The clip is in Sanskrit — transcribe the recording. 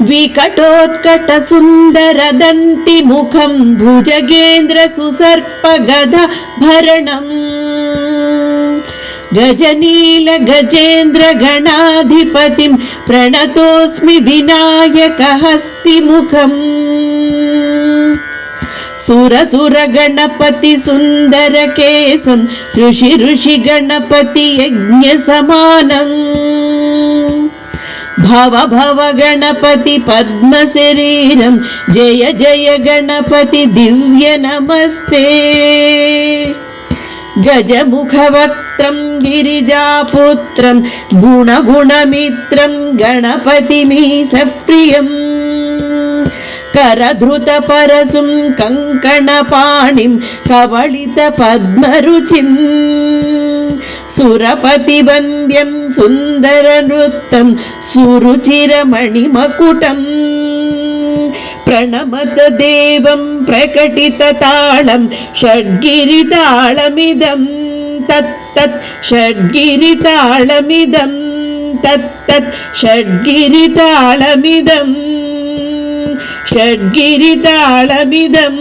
विकटोत्कटसुन्दरदन्तिमुखं भुजगेन्द्रसुसर्पगदाभरणम् गजनीलगजेन्द्रगणाधिपतिं प्रणतोऽस्मि विनायकहस्तिमुखम् सुरसुरगणपति सुन्दरकेशं ऋषिगणपति यज्ञसमानम् भव गणपति पद्मशरीरं जय जय गणपति दिव्य नमस्ते गजमुखवक्त्रं गिरिजापुत्रं गुणगुणमित्रं गणपतिमीशप्रियम् करधृतपरशुं कङ्कणपाणिं कवलितपद्मरुचिं सुरपतिवन्द्यं सुन्दरनृत्तं सुरुचिरमणिमकुटम् प्रणमत देवं प्रकटिततालं षड्गिरितालमिदं तत्तत् षड्गिरितालमिदं तत्तत् षड्गिरितालमिदं षड्गिरितालमिदम्